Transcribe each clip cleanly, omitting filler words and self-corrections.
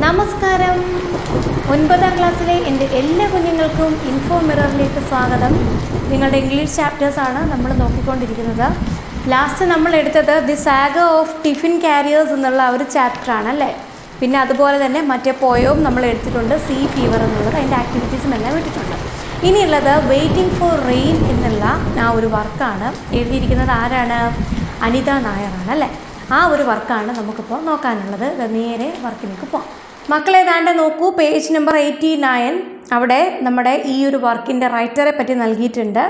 നമസ്കാരം. 9ാം ക്ലാസ്സിലെ എൻ്റെ എല്ലാ കുഞ്ഞുങ്ങൾക്കും ഇൻഫോ മിററിലേക്ക് സ്വാഗതം. നിങ്ങളുടെ ഇംഗ്ലീഷ് ചാപ്റ്റേഴ്സാണ് നമ്മൾ നോക്കിക്കൊണ്ടിരിക്കുന്നത്. ലാസ്റ്റ് നമ്മൾ എടുത്തത് the saga of tiffin carriers എന്നുള്ള ഒരു ചാപ്റ്ററാണ് അല്ലേ. പിന്നെ അതുപോലെ തന്നെ മറ്റേ പോയവും നമ്മൾ എടുത്തിട്ടുണ്ട്, സീ ഫീവർ എന്നുള്ളത്. അതിൻ്റെ ആക്ടിവിറ്റീസും എല്ലാം വിട്ടിട്ടുണ്ട്. ഇനിയുള്ളത് വെയിറ്റിംഗ് ഫോർ റെയിൻ എന്നുള്ള ആ ഒരു വർക്കാണ്. എഴുതിയിരിക്കുന്നത് ആരാണ്? അനിത നായരാണ് അല്ലേ. ആ ഒരു വർക്കാണ് നമുക്കിപ്പോൾ നോക്കാനുള്ളത്. നേരെ വർക്കിലേക്ക് പോകാം. മക്കളെ ഏതാണ്ട് നോക്കൂ, പേജ് നമ്പർ 89. അവിടെ നമ്മുടെ ഈ ഒരു വർക്കിൻ്റെ റൈറ്ററെ പറ്റി നൽകിയിട്ടുണ്ട്.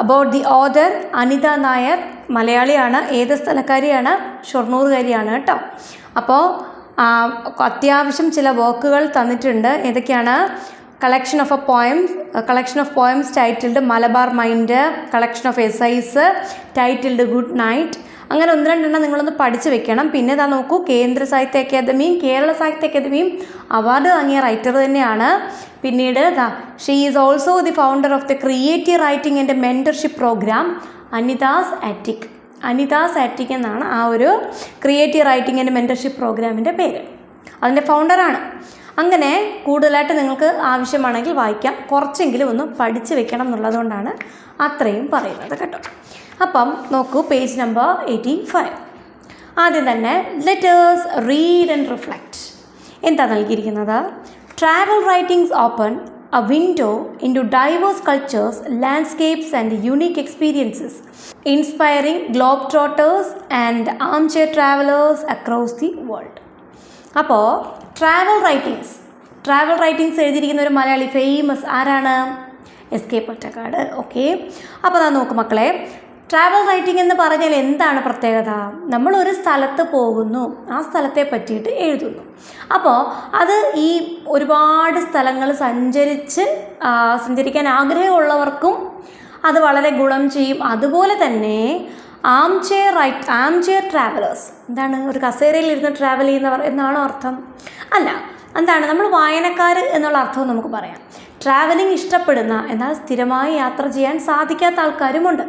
About the author Anita Nair. മലയാളിയാണ്. ഏത് സ്ഥലക്കാരിയാണ്? ഷൊർണൂറുകാരിയാണ് കേട്ടോ. അപ്പോൾ അത്യാവശ്യം ചില വർക്കുകൾ തന്നിട്ടുണ്ട്. ഏതൊക്കെയാണ്? Collection of poems titled Malabar mind, collection of essays titled good night. അങ്ങനെ 1-2 നിങ്ങളൊന്ന് പഠിച്ചു വെക്കണം. പിന്നെ ഇതാ നോക്കൂ, കേന്ദ്ര സാഹിത്യ അക്കാദമിയും കേരള സാഹിത്യ അക്കാദമിയും അവാർഡ് വാങ്ങിയ റൈറ്റർ തന്നെയാണ്. പിന്നീട് she is also the founder of the creative writing and mentorship programme Anita's Attic എന്നാണ് ആ ഒരു ക്രിയേറ്റീവ് റൈറ്റിംഗ് ആൻഡ് മെൻറ്റർഷിപ്പ് പ്രോഗ്രാമിൻ്റെ പേര്. അതിൻ്റെ ഫൗണ്ടറാണ്. അങ്ങനെ കൂടുതലായിട്ട് നിങ്ങൾക്ക് ആവശ്യമാണെങ്കിൽ വായിക്കാം. കുറച്ചെങ്കിലും ഒന്ന് പഠിച്ചു വെക്കണം എന്നുള്ളതുകൊണ്ടാണ് അത്രയും പറയുന്നത് കേട്ടോ. അപ്പം നോക്കൂ, പേജ് നമ്പർ 85. ആദ്യം തന്നെ ലെറ്റേഴ്സ് റീഡ് ആൻഡ് റിഫ്ലക്റ്റ്. എന്താ നൽകിയിരിക്കുന്നത്? Travel writings open a window into diverse cultures, landscapes and unique experiences, inspiring globe trotters and armchair travellers across the world. അപ്പോൾ ട്രാവൽ റൈറ്റിങ്സ് എഴുതിയിരിക്കുന്ന ഒരു മലയാളി ഫേമസ് ആരാണ്? S K. Pottekkatt. Okay. അപ്പോൾ ഞാൻ നോക്കും മക്കളെ, ട്രാവൽ റൈറ്റിംഗ് എന്ന് പറഞ്ഞാൽ എന്താണ് പ്രത്യേകത? നമ്മളൊരു സ്ഥലത്ത് പോകുന്നു, ആ സ്ഥലത്തെ പറ്റിയിട്ട് എഴുതുന്നു. അപ്പോൾ അത് ഈ ഒരുപാട് സ്ഥലങ്ങൾ സഞ്ചരിക്കാൻ ആഗ്രഹമുള്ളവർക്കും അത് വളരെ ഗുണം ചെയ്യും. അതുപോലെ തന്നെ ആം ചെയർ ട്രാവലേഴ്സ്, എന്താണ്? ഒരു കസേരയിൽ ഇരുന്ന് ട്രാവൽ ചെയ്യുന്നവർ എന്നാണോ അർത്ഥം? അല്ല. എന്താണ്? നമ്മൾ വായനക്കാർ എന്നുള്ള അർത്ഥവും നമുക്ക് പറയാം. ട്രാവലിംഗ് ഇഷ്ടപ്പെടുന്ന എന്നാൽ സ്ഥിരമായി യാത്ര ചെയ്യാൻ സാധിക്കാത്ത ആൾക്കാരുമുണ്ട്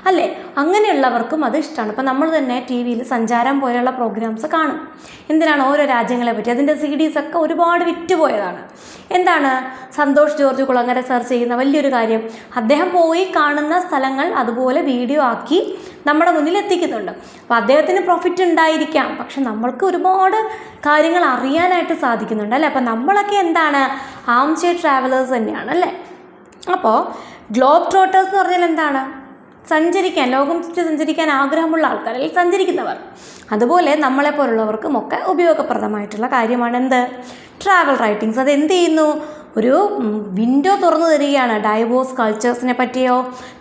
അല്ലേ. അങ്ങനെയുള്ളവർക്കും അത് ഇഷ്ടമാണ്. ഇപ്പം നമ്മൾ തന്നെ ടി വിയിൽ സഞ്ചാരം പോലെയുള്ള പ്രോഗ്രാംസ് കാണും. എന്തിനാണ്? ഓരോ രാജ്യങ്ങളെ പറ്റി. അതിൻ്റെ CDs ഒക്കെ ഒരുപാട് വിറ്റുപോയതാണ്. എന്താണ്? സന്തോഷ് ജോർജ് കുളങ്ങര സെർച്ച് ചെയ്യുന്ന വലിയൊരു കാര്യം, അദ്ദേഹം പോയി കാണുന്ന സ്ഥലങ്ങൾ അതുപോലെ വീഡിയോ ആക്കി നമ്മുടെ മുന്നിൽ എത്തിക്കുന്നുണ്ട്. അപ്പോൾ അദ്ദേഹത്തിന് പ്രോഫിറ്റ് ഉണ്ടായിരിക്കാം, പക്ഷെ നമ്മൾക്ക് ഒരുപാട് കാര്യങ്ങൾ അറിയാനായിട്ട് സാധിക്കുന്നുണ്ട് അല്ലേ. അപ്പോൾ നമ്മളൊക്കെ എന്താണ്? ആം ചെയർ ട്രാവലേഴ്സ് തന്നെയാണ് അല്ലേ. അപ്പോൾ ഗ്ലോബ് ട്രോട്ടേഴ്സ് എന്ന് പറഞ്ഞാൽ എന്താണ്? ലോകം ചുറ്റി സഞ്ചരിക്കാൻ ആഗ്രഹമുള്ള ആൾക്കാർ, അല്ലെങ്കിൽ സഞ്ചരിക്കുന്നവർ. അതുപോലെ നമ്മളെപ്പോലുള്ളവർക്കും ഒക്കെ ഉപയോഗപ്രദമായിട്ടുള്ള കാര്യമാണ് എന്ത്? Travel writings. അത് എന്ത് ചെയ്യുന്നു? ഒരു വിൻഡോ തുറന്നു തരികയാണ്. ഡൈവേഴ്സ് കൾച്ചേഴ്സിനെ പറ്റിയോ,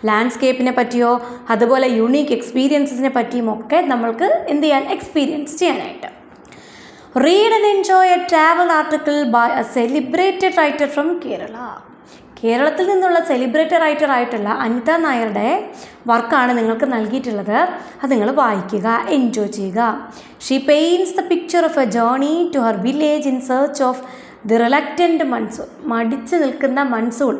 ലാൻഡ്സ്കേപ്പിനെ പറ്റിയോ, അതുപോലെ യുണീക്ക് എക്സ്പീരിയൻസിനെ പറ്റിയും ഒക്കെ നമ്മൾക്ക് എന്ത് ചെയ്യാൻ? എക്സ്പീരിയൻസ് ചെയ്യാനായിട്ട്. Read and enjoy a travel article by a celebrated writer from Kerala. കേരളത്തിൽ നിന്നുള്ള സെലിബ്രേറ്റഡ് റൈറ്റർ ആയിട്ടുള്ള അനിത നായരുടെ വർക്കാണ് നിങ്ങൾക്ക് നൽകിയിട്ടുള്ളത്. അത് നിങ്ങൾ വായിക്കുക, എൻജോയ് ചെയ്യുക. She paints the picture of a journey to her village in search of the reluctant monsoon. മടിച്ചു നിൽക്കുന്ന മൺസൂൺ,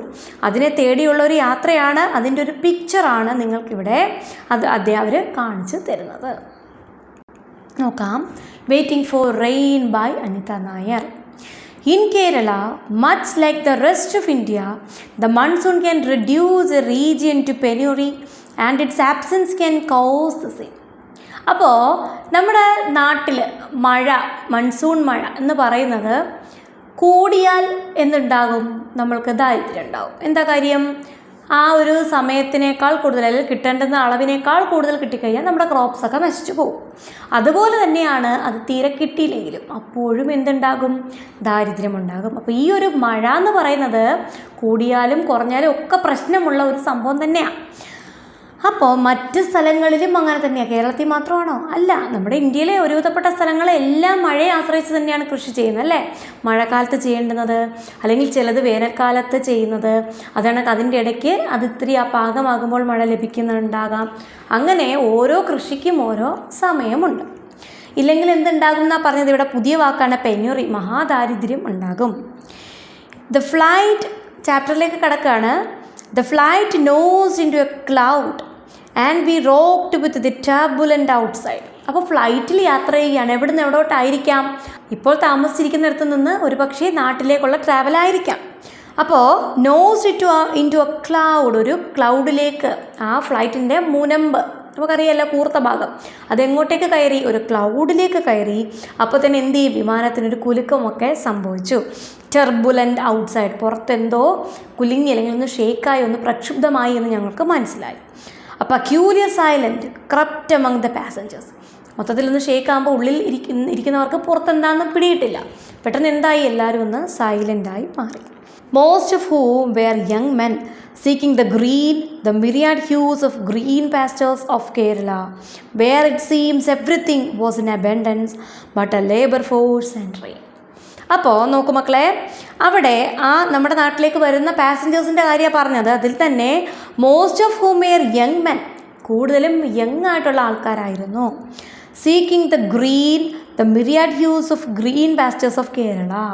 അതിനെ തേടിയുള്ള ഒരു യാത്രയാണ്. അതിൻ്റെ ഒരു പിക്ചറാണ് നിങ്ങൾക്കിവിടെ അവർ കാണിച്ചു തരുന്നത്. നോക്കാം. Waiting for rain by Anita Nair. In Kerala, much like the rest of India, the monsoon can reduce a region to penury and its absence can cause the same. അപ്പോൾ നമ്മുടെ നാട്ടിൽ മൺസൂൺ മഴ എന്ന് പറയുന്നത് കൂടിയാൽ എന്തുണ്ടാകും? നമ്മൾക്ക് ദാരിദ്ര്യം ഉണ്ടാകും. എന്താ കാര്യം? ആ ഒരു സമയത്തിനേക്കാൾ കൂടുതൽ, അല്ലെങ്കിൽ കിട്ടേണ്ടുന്ന അളവിനേക്കാൾ കൂടുതൽ കിട്ടിക്കഴിഞ്ഞാൽ നമ്മുടെ ക്രോപ്സൊക്കെ നശിച്ചു പോകും. അതുപോലെ തന്നെയാണ് അത് തീരെ കിട്ടിയില്ലെങ്കിലും അപ്പോഴും എന്തുണ്ടാകും? ദാരിദ്ര്യമുണ്ടാകും. അപ്പോൾ ഈ ഒരു മഴ എന്ന് പറയുന്നത് കൂടിയാലും കുറഞ്ഞാലും ഒക്കെ പ്രശ്നമുള്ള ഒരു സംഭവം തന്നെയാണ്. അപ്പോൾ മറ്റ് സ്ഥലങ്ങളിലും അങ്ങനെ തന്നെയാണ്. കേരളത്തിൽ മാത്രമാണോ? അല്ല. നമ്മുടെ ഇന്ത്യയിലെ ഒരുവിധപ്പെട്ട സ്ഥലങ്ങളെല്ലാം മഴയെ ആശ്രയിച്ച് തന്നെയാണ് കൃഷി ചെയ്യുന്നത് അല്ലേ. മഴക്കാലത്ത് ചെയ്യേണ്ടുന്നത്, അല്ലെങ്കിൽ ചിലത് വേനൽക്കാലത്ത് ചെയ്യുന്നത്. അതാണ് അതിൻ്റെ ഇടയ്ക്ക് അത് ഇത്തിരി പാകമാകുമ്പോൾ മഴ ലഭിക്കുന്നുണ്ടാകാം. അങ്ങനെ ഓരോ കൃഷിക്കും ഓരോ സമയമുണ്ട്. ഇല്ലെങ്കിൽ എന്തുണ്ടാകും എന്നാണ് പറഞ്ഞത്? ഇവിടെ പുതിയ വാക്കാണ് പെനുറി, മഹാദാരിദ്ര്യം ഉണ്ടാകും. ദ ഫ്ലൈറ്റ് ചാപ്റ്ററിലേക്ക് കടക്കുകയാണ്. The flight nosed into a cloud and we rocked with the turbulent outside. അപ്പോൾ ഫ്ലൈറ്റിൽ യാത്ര ചെയ്യുകയാണ്. എവിടെ നിന്ന് എവിടോട്ടായിരിക്കാം? ഇപ്പോൾ താമസിച്ചിരിക്കുന്നിടത്ത് നിന്ന് ഒരു പക്ഷേ നാട്ടിലേക്കുള്ള ട്രാവലായിരിക്കാം. അപ്പോൾ nose into a cloud, ഒരു ക്ലൗഡിലേക്ക്, ആ ഫ്ലൈറ്റിൻ്റെ മുനമ്പ് നമുക്കറിയാമല്ലോ, കൂർത്ത ഭാഗം, അതെങ്ങോട്ടേക്ക് കയറി? ഒരു ക്ലൗഡിലേക്ക് കയറി. അപ്പോൾ തന്നെ എന്ത് ചെയ്യും? വിമാനത്തിനൊരു കുലുക്കമൊക്കെ സംഭവിച്ചു. ടെർബുലൻ്റ് ഔട്ട്സൈഡ്, പുറത്തെന്തോ കുലുങ്ങി അല്ലെങ്കിൽ ഒന്ന് ഷേക്കായി, ഒന്ന് പ്രക്ഷുബ്ധമായി എന്ന് ഞങ്ങൾക്ക് മനസ്സിലായി. അപ്പോൾ curious silent crept among the passengers, മൊത്തത്തിലൊന്ന് ഷേക്കാകുമ്പോൾ ഉള്ളിൽ ഇരിക്കുന്നവർക്ക് പുറത്തെന്താണെന്ന് പിടിയിട്ടില്ല. പെട്ടെന്ന് എന്തായി? എല്ലാവരും ഒന്ന് സൈലൻ്റായി മാറി. Most of whom were young men seeking the myriad hues of green pastures of Kerala, where it seems everything was in abundance but a labor force and rain. അപ്പോൾ നോക്കൂ മക്കളെ, അവിടെ നമ്മുടെ നാട്ടിലേക്ക് വരുന്ന പാസഞ്ചേഴ്സിൻ്റെ കാര്യമാണ് പറഞ്ഞത്. അതിൽ തന്നെ most of whom were young men, കൂടുതലും യങ് ആയിട്ടുള്ള ആൾക്കാരായിരുന്നു. Seeking the myriad hues of green pastures of Kerala.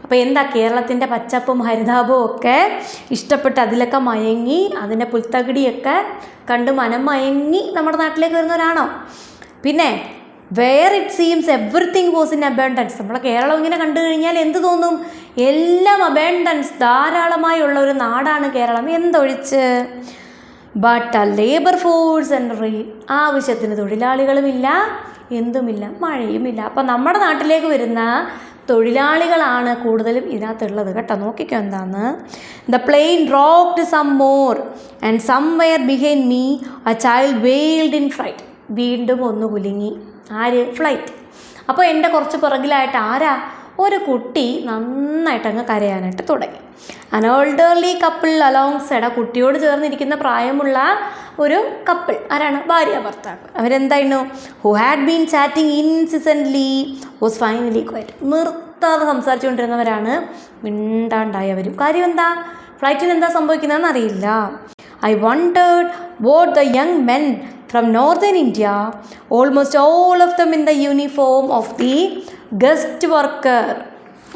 അപ്പോൾ എന്താ? കേരളത്തിൻ്റെ പച്ചപ്പും ഹരിതാപവും ഒക്കെ ഇഷ്ടപ്പെട്ട് അതിലൊക്കെ മയങ്ങി, അതിൻ്റെ പുൽത്തകിടിയൊക്കെ കണ്ട് മനം മയങ്ങി നമ്മുടെ നാട്ടിലേക്ക് വരുന്നവരാണോ? പിന്നെ where it seems everything was in abundance. നമ്മളെ കേരളം ഇങ്ങനെ കണ്ടു കഴിഞ്ഞാൽ എന്ത് തോന്നും? എല്ലാം അബൻഡൻസ്, ധാരാളമായുള്ള ഒരു നാടാണ് കേരളം. എന്തൊഴിച്ച്? But a labour force and rain, ആവശ്യത്തിന് തൊഴിലാളികളുമില്ല, എന്തുമില്ല, മഴയുമില്ല. അപ്പം നമ്മുടെ നാട്ടിലേക്ക് വരുന്ന തൊഴിലാളികളാണ് കൂടുതലും ഇതിനകത്തുള്ളത് കേട്ടോ. നോക്കിക്കോ എന്താന്ന്. The plane rocked some more and somewhere behind me a child wailed in flight. വീണ്ടും ഒന്ന് കുലുങ്ങി. ആര്? ഫ്ലൈറ്റ്. അപ്പോൾ എൻ്റെ കുറച്ച് പുറകിലായിട്ട് ആരാ? ഒരു കുട്ടി നന്നായിട്ട് അങ്ങ് കരയാനായിട്ട് തുടങ്ങി. അൻ ഓൾഡർലി കപ്പിൾ അലോങ് സൈഡ്, ആ കുട്ടിയോട് ചേർന്നിരിക്കുന്ന പ്രായമുള്ള ഒരു കപ്പിൾ. ആരാണ്? ഭാര്യ ഭർത്താവ്. അവരെന്തായിരുന്നു? Who had been chatting insistently was finally quiet. നിർത്താതെ സംസാരിച്ചുകൊണ്ടിരുന്നവരാണ് മിണ്ടാണ്ടായവരും. കാര്യം എന്താ? ഫ്ലൈറ്റിന് എന്താ സംഭവിക്കുന്നതെന്ന് അറിയില്ല. I wondered what the young men from northern India, almost all of them in the uniform of the guest worker.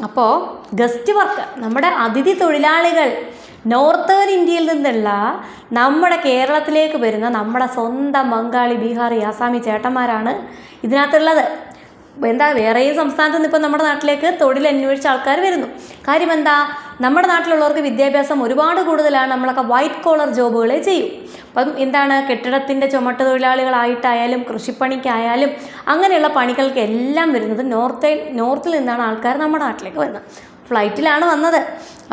അപ്പോൾ ഗസ്റ്റ് വർക്കർ, നമ്മുടെ അതിഥി തൊഴിലാളികൾ, നോർത്തേൺ ഇന്ത്യയിൽ നിന്നുള്ള നമ്മുടെ കേരളത്തിലേക്ക് വരുന്ന നമ്മുടെ സ്വന്തം ബംഗാളി, ബീഹാറി, ആസാമി ചേട്ടന്മാരാണ് ഇതിനകത്തുള്ളത്. എന്താ? വേറെയും സംസ്ഥാനത്ത് നിന്ന് ഇപ്പം നമ്മുടെ നാട്ടിലേക്ക് തൊഴിലന്വേഷിച്ച ആൾക്കാർ വരുന്നു. കാര്യം എന്താ? നമ്മുടെ നാട്ടിലുള്ളവർക്ക് വിദ്യാഭ്യാസം ഒരുപാട് കൂടുതലാണ്. നമ്മളൊക്കെ വൈറ്റ് കോളർ ജോബുകളെ ചെയ്യും. അപ്പം എന്താണ്? കെട്ടിടത്തിൻ്റെ ചുമട്ട് തൊഴിലാളികളായിട്ടായാലും കൃഷിപ്പണിക്കായാലും അങ്ങനെയുള്ള പണികൾക്ക് എല്ലാം വരുന്നത് നോർത്തിൽ നിന്നാണ് ആൾക്കാർ നമ്മുടെ നാട്ടിലേക്ക് വരുന്നത്. ഫ്ലൈറ്റിലാണ് വന്നത്.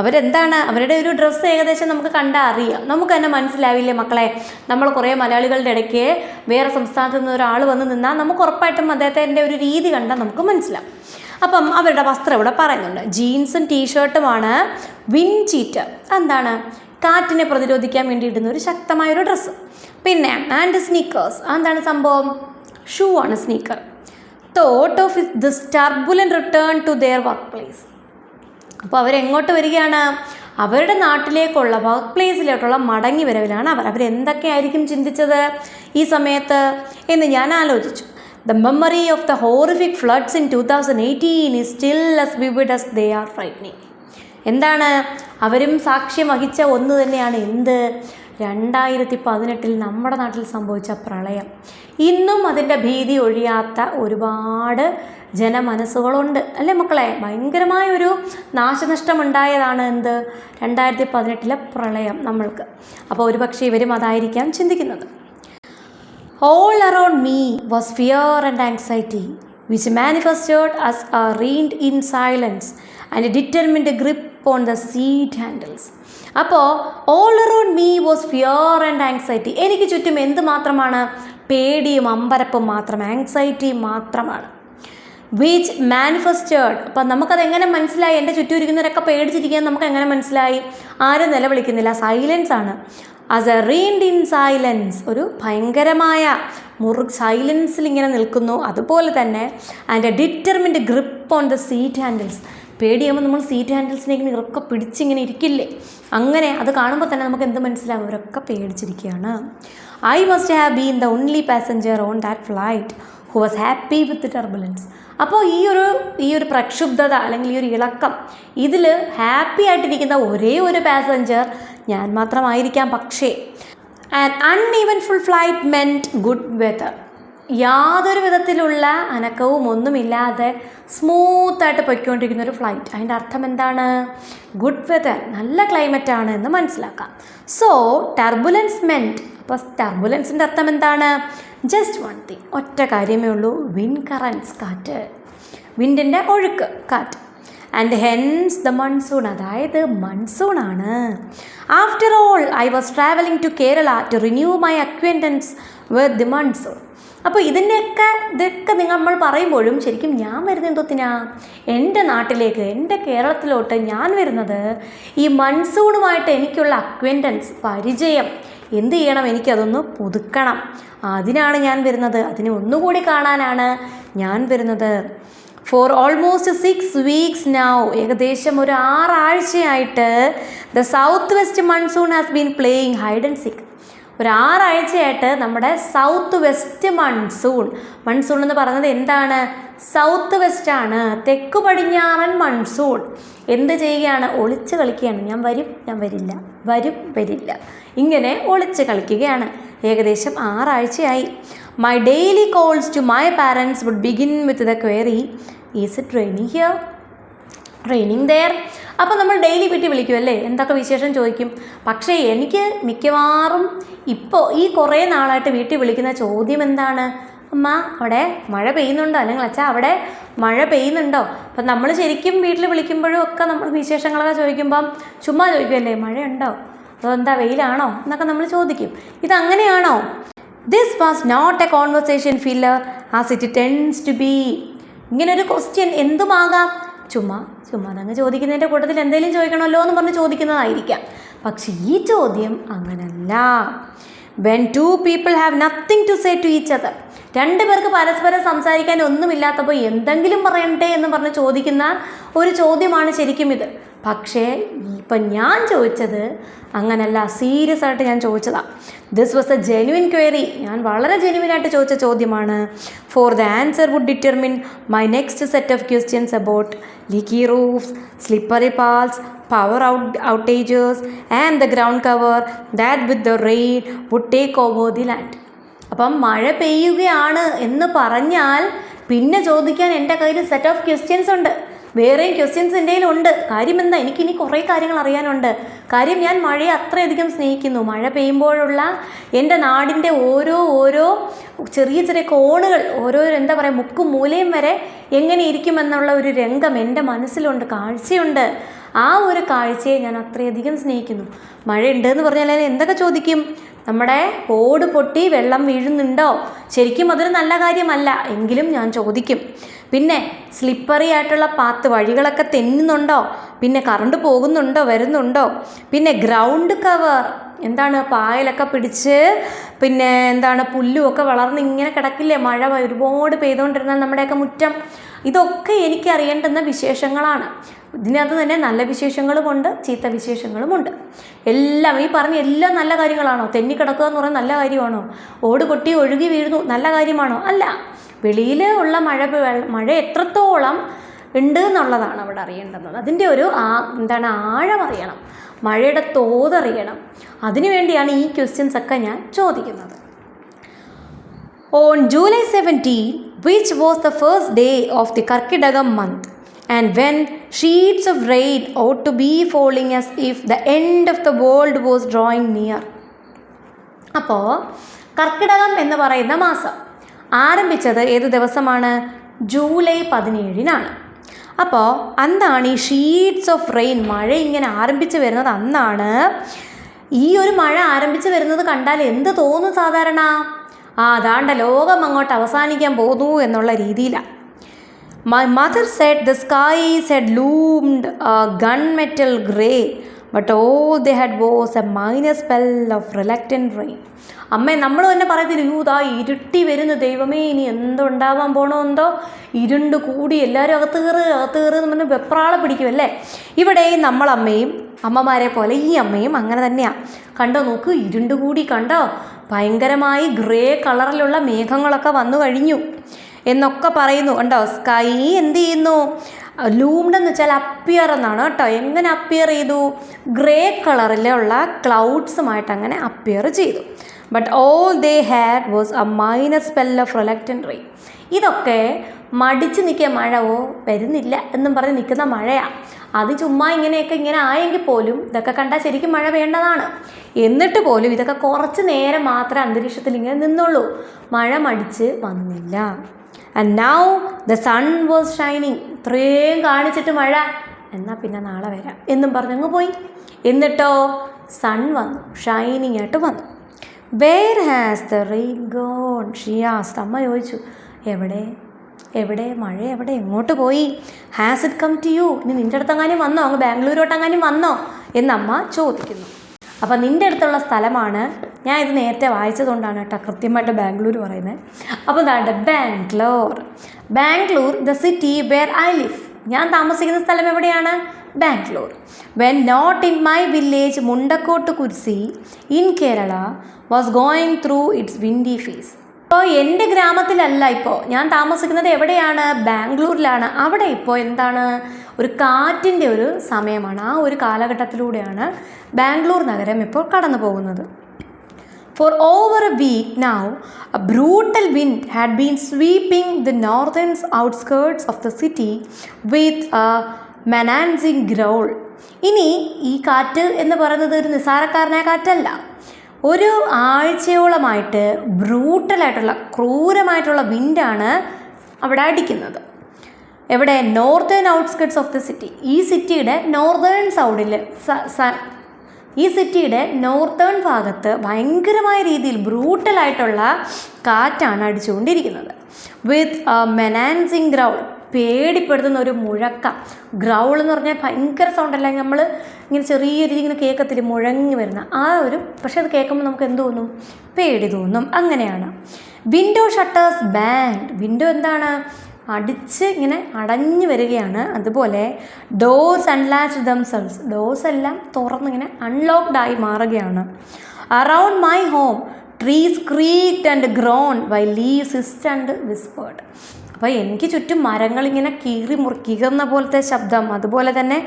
അവരെന്താണ്? അവരുടെ ഒരു ഡ്രസ്സ് ഏകദേശം നമുക്ക് കണ്ടാൽ അറിയാം. നമുക്ക് തന്നെ മനസ്സിലാവില്ലേ മക്കളെ? നമ്മൾ കുറേ മലയാളികളുടെ ഇടയ്ക്ക് വേറെ സംസ്ഥാനത്ത് നിന്ന് ഒരാൾ വന്ന് നിന്നാൽ നമുക്ക് ഉറപ്പായിട്ടും അദ്ദേഹത്തിൻ്റെ ഒരു രീതി കണ്ടാൽ നമുക്ക് മനസ്സിലാവും. അപ്പം അവരുടെ വസ്ത്രം ഇവിടെ പറയുന്നുണ്ട്. ജീൻസും ടീഷർട്ടുമാണ് വിൻഡ് ചീറ്റർ. എന്താണ്? കാറ്റിനെ പ്രതിരോധിക്കാൻ വേണ്ടി ഇടുന്ന ഒരു ശക്തമായൊരു ഡ്രസ്സ്. പിന്നെ ആൻഡ് സ്നീക്കേഴ്സ്. എന്താണ് സംഭവം? ഷൂ ആണ് sneaker. Thought of this turbulent return to their work place. അപ്പോൾ അവരെങ്ങോട്ട് വരികയാണ്? അവരുടെ നാട്ടിലേക്കുള്ള വർക്ക് പ്ലേസിലോട്ടുള്ള മടങ്ങി വരവിലാണ് അവരെന്തൊക്കെയായിരിക്കും ചിന്തിച്ചത് ഈ സമയത്ത് എന്ന് ഞാൻ ആലോചിച്ചു. The memory of the horrific floods in 2018 is still as vivid as they are frightening. എന്താണ്? അവരും സാക്ഷ്യം വഹിച്ച ഒന്ന് തന്നെയാണ്. എന്ത്? 2018 നമ്മുടെ നാട്ടിൽ സംഭവിച്ച പ്രളയം. ഇന്നും അതിൻ്റെ ഭീതി ഒഴിയാത്ത ഒരുപാട് ജനമനസ്സുകളുണ്ട് അല്ലേ മക്കളെ? ഭയങ്കരമായൊരു നാശനഷ്ടമുണ്ടായതാണ് എന്ത്? 2018 പ്രളയം നമ്മൾക്ക്. അപ്പോൾ ഒരു പക്ഷേ ഇവരും അതായിരിക്കാം ചിന്തിക്കുന്നത്. All around me was fear and anxiety, which manifested as a reined in silence and a determined grip on the seat handles. അപ്പോൾ all around me was fear and anxiety. എനിക്ക് ചുറ്റും എന്ത് മാത്രമാണ്? പേടിയും അമ്പരപ്പും മാത്രം, ആങ്സൈറ്റിയും മാത്രമാണ്. Which manifested. അപ്പം നമുക്കതെങ്ങനെ മനസ്സിലായി? എൻ്റെ ചുറ്റും ഇരിക്കുന്നവരൊക്കെ പേടിച്ചിരിക്കാൻ നമുക്ക് എങ്ങനെ മനസ്സിലായി? ആരും നിലവിളിക്കുന്നില്ല, സൈലൻസ് ആണ്. As a reined in silence, ഒരു ഭയങ്കരമായ സൈലൻസിൽ ഇങ്ങനെ നിൽക്കുന്നു. അതുപോലെ തന്നെ and a determined grip on the seat handles. പേടിയാകുമ്പോൾ നമ്മൾ സീറ്റ് ഹാൻഡിൽസിനേക്ക് ഇറക്കെ പിടിച്ചിങ്ങനെ ഇരിക്കില്ലേ? അങ്ങനെ അത് കാണുമ്പോൾ തന്നെ നമുക്ക് എന്ത് മനസ്സിലാവും? അവരൊക്കെ പേടിച്ചിരിക്കുകയാണ്. I must have been the only passenger on that flight who was happy with turbulence. അപ്പോൾ ഈ ഒരു പ്രക്ഷുബ്ധത അല്ലെങ്കിൽ ഈ ഒരു ഇളക്കം, ഇതിൽ ഹാപ്പി ആയിട്ടിരിക്കുന്ന ഒരേ ഒരു പാസഞ്ചർ ഞാൻ മാത്രമായിരിക്കാം. പക്ഷേ an uneventful flight meant good weather. യാതൊരു വിധത്തിലുള്ള അനക്കവും ഒന്നുമില്ലാതെ സ്മൂത്തായിട്ട് പൊയ്ക്കൊണ്ടിരിക്കുന്ന ഒരു ഫ്ലൈറ്റ്. അതിൻ്റെ അർത്ഥം എന്താണ്? ഗുഡ് വെതർ, നല്ല ക്ലൈമറ്റാണ് എന്ന് മനസ്സിലാക്കാം. സോ ടർബുലൻസ് മെൻറ്റ്, അപ്പോൾ ടർബുലൻസിൻ്റെ അർത്ഥം എന്താണ്? ജസ്റ്റ് വൺ തിങ്, ഒറ്റ കാര്യമേ ഉള്ളൂ, വിൻഡ് കറൻസ്, കാറ്റ്, വിൻഡിൻ്റെ ഒഴുക്ക്, കാറ്റ്. ആൻഡ് ഹെൻസ് ദ മൺസൂൺ, അതായത് മൺസൂണാണ്. After all I was travelling to Kerala to renew my acquaintance with the monsoon. അപ്പോൾ ഇതൊക്കെ നമ്മൾ പറയുമ്പോഴും ശരിക്കും ഞാൻ വരുന്നത് എന്തോത്തിനാ? എൻ്റെ നാട്ടിലേക്ക്, എൻ്റെ കേരളത്തിലോട്ട് ഞാൻ വരുന്നത് ഈ മൺസൂണുമായിട്ട് എനിക്കുള്ള അക്വൈൻറ്റൻസ്, പരിചയം എന്ത് ചെയ്യണം? എനിക്കതൊന്ന് പുതുക്കണം. അതിനാണ് ഞാൻ വരുന്നത്, അതിനെ ഒന്നുകൂടി കാണാനാണ് ഞാൻ വരുന്നത്. ഫോർ ഓൾമോസ്റ്റ് 6 weeks നൗ, ഏകദേശം ഒരു 6 ആഴ്ചയായിട്ട് the south west monsoon has been playing hide and seek. ഒരു 6 ആഴ്ചയായിട്ട് നമ്മുടെ സൗത്ത് വെസ്റ്റ് മൺസൂൺ എന്ന് പറയുന്നത് എന്താണ്? സൗത്ത് വെസ്റ്റാണ്, തെക്കു പടിഞ്ഞാറൻ മൺസൂൺ എന്ത് ചെയ്യുകയാണ്? ഒളിച്ച് കളിക്കുകയാണ്. ഞാൻ വരും, ഞാൻ വരില്ല, വരും, വരില്ല, ഇങ്ങനെ ഒളിച്ച് കളിക്കുകയാണ്. ഏകദേശം 6 ആഴ്ചയായി. My daily calls to my parents would begin with the query, is it raining here, raining there. അപ്പോൾ നമ്മൾ ഡെയിലി വീട്ടിൽ വിളിക്കുമല്ലേ, എന്തൊക്കെ വിശേഷം ചോദിക്കും. പക്ഷേ എനിക്ക് മിക്കവാറും ഇപ്പോൾ ഈ കുറേ നാളായിട്ട് വീട്ടിൽ വിളിക്കുന്ന ചോദ്യം എന്താണ്? അമ്മ അവിടെ മഴ പെയ്യുന്നുണ്ടോ, അല്ലെങ്കിൽ അച്ഛാ അവിടെ മഴ പെയ്യുന്നുണ്ടോ. അപ്പം നമ്മൾ ശരിക്കും വീട്ടിൽ വിളിക്കുമ്പോഴും ഒക്കെ നമ്മൾ വിശേഷങ്ങളൊക്കെ ചോദിക്കുമ്പം ചുമ്മാ ചോദിക്കുമല്ലേ, മഴയുണ്ടോ, അതോ എന്താ വെയിലാണോ എന്നൊക്കെ നമ്മൾ ചോദിക്കും. ഇതങ്ങനെയാണോ? This was not a conversation filler as it tends to be. ഇങ്ങനൊരു ക്വസ്റ്റ്യൻ എന്തുമാകാം, ചുമ്മാ അങ്ങ് ചോദിക്കുന്നതിൻ്റെ കൂട്ടത്തിൽ എന്തെങ്കിലും ചോദിക്കണമല്ലോ എന്ന് പറഞ്ഞ് ചോദിക്കുന്നതായിരിക്കാം. പക്ഷെ ഈ ചോദ്യം അങ്ങനല്ല. When 2 people have nothing to say to each other, 2 പേർക്ക് പരസ്പരം സംസാരിക്കാൻ ഒന്നുമില്ലാത്തപ്പോൾ എന്തെങ്കിലും പറയണ്ടേ എന്ന് പറഞ്ഞ് ചോദിക്കുന്ന ഒരു ചോദ്യമാണ് ശരിക്കും ഇത്. പക്ഷേ ഇപ്പം ഞാൻ ചോദിച്ചത് അങ്ങനല്ല, സീരിയസ് ആയിട്ട് ഞാൻ ചോദിച്ചതാണ്. This was a genuine query, ഞാൻ വളരെ ജെന്യുവിനായിട്ട് ചോദിച്ച ചോദ്യമാണ്. For the answer would determine my next set of questions about leaky roofs, slippery paths, power outages and the ground cover that with the rain would take over the land. അപ്പം മഴ പെയ്യുകയാണ് എന്ന് പറഞ്ഞാൽ പിന്നെ ചോദിക്കാൻ എൻ്റെ കയ്യിൽ സെറ്റ് ഓഫ് ക്വസ്റ്റ്യൻസ് ഉണ്ട്, വേറെയും ക്വസ്റ്റ്യൻസ് എൻ്റെ കയ്യിലുണ്ട്. കാര്യം എന്താ? എനിക്കിനി കുറേ കാര്യങ്ങൾ അറിയാനുണ്ട്. കാര്യം ഞാൻ മഴയെ അത്രയധികം സ്നേഹിക്കുന്നു. മഴ പെയ്യുമ്പോഴുള്ള എൻ്റെ നാടിൻ്റെ ഓരോ ചെറിയ ചെറിയ കോണുകൾ, ഓരോ എന്താ പറയുക, മുക്കും മൂലയും വരെ എങ്ങനെ ഇരിക്കുമെന്നുള്ള ഒരു രംഗം എൻ്റെ മനസ്സിലുണ്ട്, കാഴ്ചയുണ്ട്. ആ ഒരു കാഴ്ചയെ ഞാൻ അത്രയധികം സ്നേഹിക്കുന്നു. മഴയുണ്ടെന്ന് പറഞ്ഞാൽ എന്തൊക്കെ ചോദിക്കും? നമ്മുടെ ഓട് പൊട്ടി വെള്ളം വീഴുന്നുണ്ടോ? ശരിക്കും അതൊരു നല്ല കാര്യമല്ല, എങ്കിലും ഞാൻ ചോദിക്കും. പിന്നെ സ്ലിപ്പറി ആയിട്ടുള്ള പാത്ത്, വഴികളൊക്കെ തെന്നുന്നുണ്ടോ? പിന്നെ കറണ്ട് പോകുന്നുണ്ടോ, വരുന്നുണ്ടോ? പിന്നെ ഗ്രൗണ്ട് കവർ, എന്താണ്? പായലൊക്കെ പിടിച്ച് പിന്നെ എന്താണ്, പുല്ലുമൊക്കെ വളർന്ന് ഇങ്ങനെ കിടക്കില്ലേ മഴ ഒരുപാട് പെയ്തുകൊണ്ടിരുന്നാൽ നമ്മുടെയൊക്കെ മുറ്റം. ഇതൊക്കെ എനിക്കറിയേണ്ടുന്ന വിശേഷങ്ങളാണ്. ഇതിനകത്ത് തന്നെ നല്ല വിശേഷങ്ങളുമുണ്ട്, ചീത്ത വിശേഷങ്ങളുമുണ്ട്. എല്ലാം ഈ പറഞ്ഞ എല്ലാം നല്ല കാര്യങ്ങളാണോ? തെന്നിക്കിടക്കുക എന്ന് പറയുന്നത് നല്ല കാര്യമാണോ? ഓട് പൊട്ടി ഒഴുകി വീഴുന്നു നല്ല കാര്യമാണോ? അല്ല. വെളിയിൽ ഉള്ള മഴ എത്രത്തോളം ഉണ്ട് എന്നുള്ളതാണ് അവിടെ അറിയേണ്ടത്. അതിൻ്റെ ഒരു ആഴം അറിയണം, മഴയുടെ തോതറിയണം. അതിനുവേണ്ടിയാണ് ഈ ക്വസ്റ്റ്യൻസ് ഒക്കെ ഞാൻ ചോദിക്കുന്നത്. On July 17, which was the first day of the Karkidagam month, and when sheets of rain ought to be falling as if the end of the world was drawing near. അപ്പോൾ കർക്കിടകം എന്ന് പറയുന്ന മാസം ആരംഭിച്ചത് ഏത് ദിവസമാണ്? ജൂലൈ 17-നാണ്. അപ്പോൾ അന്നാണ് ഈ ഷീറ്റ്സ് ഓഫ് റെയിൻ, മഴ ഇങ്ങനെ ആരംഭിച്ച് വരുന്നത് അന്നാണ്. ഈ ഒരു മഴ ആരംഭിച്ച് വരുന്നത് കണ്ടാൽ എന്ത് തോന്നും സാധാരണ? അതാണ്ട ലോകം അങ്ങോട്ട് അവസാനിക്കാൻ പോകുന്നു എന്നുള്ള രീതിയിലാണ്. My mother said the skies had loomed a gunmetal grey, but all they had was a minor spell of reluctant rain. അമ്മ നമ്മൾ തന്നെ പറയത്തില്ല, യൂതാ ഇരുട്ടി വരുന്നു, ദൈവമേ ഇനി എന്തുണ്ടാവാൻ പോണോ എന്തോ, ഇരുണ്ട് കൂടി എല്ലാവരും അകത്ത് കയറ് എന്ന് പറഞ്ഞ് വെപ്രാളം പിടിക്കുമല്ലേ. ഇവിടെയും നമ്മളമ്മയും അമ്മമാരെ പോലെ ഈ അമ്മയും അങ്ങനെ തന്നെയാണ്. കണ്ടോ, നോക്ക്, ഇരുണ്ട് കൂടി കണ്ടോ, ഭയങ്കരമായി ഗ്രേ കളറിലുള്ള മേഘങ്ങളൊക്കെ വന്നു കഴിഞ്ഞു എന്നൊക്കെ പറയുന്നു. കണ്ടോ, സ്കൈ എന്ത് ചെയ്യുന്നു? ലൂംഡ് എന്ന് വെച്ചാൽ അപ്പിയർ എന്നാണ് കേട്ടോ. എങ്ങനെ അപ്പിയർ ചെയ്തു? ഗ്രേ കളറിലുള്ള ക്ലൗഡ്സുമായിട്ട് അങ്ങനെ അപ്പിയർ ചെയ്തു. But all they had was A minor spell of reluctant rain. ഇതൊക്കെ മടിച്ച് നിൽക്കുക, മഴവോ വരുന്നില്ല എന്നും പറഞ്ഞ് നിൽക്കുന്ന മഴയാണ്. അത് ചുമ്മാ ഇങ്ങനെ ആയെങ്കിൽ പോലും ഇതൊക്കെ കണ്ടാൽ ശരിക്കും മഴ വേണ്ടതാണ്. എന്നിട്ട് പോലും ഇതൊക്കെ കുറച്ച് നേരം മാത്രമേ അന്തരീക്ഷത്തിൽ ഇങ്ങനെ നിന്നുള്ളൂ. മഴ മടിച്ച് വന്നില്ല. And now the sun was shining. ഇത്രയും കാണിച്ചിട്ട് മഴ, എന്നാൽ പിന്നെ നാളെ വരാം എന്നും പറഞ്ഞങ്ങ് പോയി. എന്നിട്ടോ സൺ വന്നു, ഷൈനിങ് ആയിട്ട് വന്നു. Where has the rain gone she asked. അമ്മ ചോദിച്ചു, എവിടെ മഴ എവിടെ, എങ്ങോട്ട് പോയി? Has it come to you? ഇനി നിൻ്റെ അടുത്തെങ്ങാനും വന്നോ, അങ്ങ് ബാംഗ്ലൂരോട്ടെങ്ങാനും വന്നോ എന്നമ്മ ചോദിക്കുന്നു. അപ്പം നിൻ്റെ അടുത്തുള്ള സ്ഥലമാണ്, ഞാൻ ഇത് നേരത്തെ വായിച്ചതുകൊണ്ടാണ് കേട്ടോ കൃത്യമായിട്ട് ബാംഗ്ലൂർ പറയുന്നത്. അപ്പോൾ ഇതാണ്ട് Bangalore the city where I live. ഞാൻ താമസിക്കുന്ന സ്ഥലം എവിടെയാണ്? Bangalore. When not in my village Mundakkottukurussi in Kerala was going through its windy phase. അപ്പോൾ എൻ്റെ ഗ്രാമത്തിലല്ല, ഇപ്പോൾ ഞാൻ താമസിക്കുന്നത് എവിടെയാണ്? ബാംഗ്ലൂരിലാണ്. അവിടെ ഇപ്പോൾ എന്താണ്, ഒരു കാറ്റിൻ്റെ ഒരു സമയമാണ്. ആ ഒരു കാലഘട്ടത്തിലൂടെയാണ് ബാംഗ്ലൂർ നഗരം ഇപ്പോൾ കടന്നു പോകുന്നത്. For over a week now, a brutal wind had been sweeping the northern outskirts of the city with a menacing growl. ഇനി ഈ കാറ്റ് എന്ന് പറയുന്നത് ഒരു നിസ്സാരക്കാരനായ കാറ്റല്ല. ഒരു ആഴ്ചയോളമായിട്ട് ബ്രൂട്ടലായിട്ടുള്ള ക്രൂരമായിട്ടുള്ള വിൻഡാണ് അവിടെ അടിക്കുന്നത്. എവിടെ? Northern outskirts of the city. ഈ സിറ്റിയുടെ നോർത്തേൺ സൈഡിൽ, ഈ സിറ്റിയുടെ നോർത്തേൺ ഭാഗത്ത് ഭയങ്കരമായ രീതിയിൽ ബ്രൂട്ടലായിട്ടുള്ള കാറ്റാണ് അടിച്ചുകൊണ്ടിരിക്കുന്നത്. വിത്ത് മെനാൻസിങ് ഗ്രൗൾ, പേടിപ്പെടുത്തുന്ന ഒരു മുഴക്കം. ഗ്രൗൾ എന്ന് പറഞ്ഞാൽ ഭയങ്കര സൗണ്ടല്ല, നമ്മൾ ഇങ്ങനെ ചെറിയ രീതി ഇങ്ങനെ കേൾക്കത്തില്ല, മുഴങ്ങി വരുന്ന ആ ഒരു, പക്ഷെ അത് കേൾക്കുമ്പോൾ നമുക്ക് എന്ത് തോന്നും? പേടി തോന്നും. അങ്ങനെയാണ്. Window shutters ബാങ്ഡ്. വിൻഡോ എന്താണ്? അടിച്ച് ഇങ്ങനെ അടഞ്ഞു വരികയാണ്. അതുപോലെ ഡോർസ് അൺലാച്ച്ഡ് ദംസെൽസ്, ഡോർസ് എല്ലാം തുറന്നിങ്ങനെ അൺലോക്ക്ഡ് ആയി മാറുകയാണ്. Around my home trees creaked and groaned why leaves hissed and whispered. അപ്പോൾ എനിക്ക് ചുറ്റും മരങ്ങളിങ്ങനെ കീറുന്ന പോലത്തെ ശബ്ദം, അതുപോലെ തന്നെ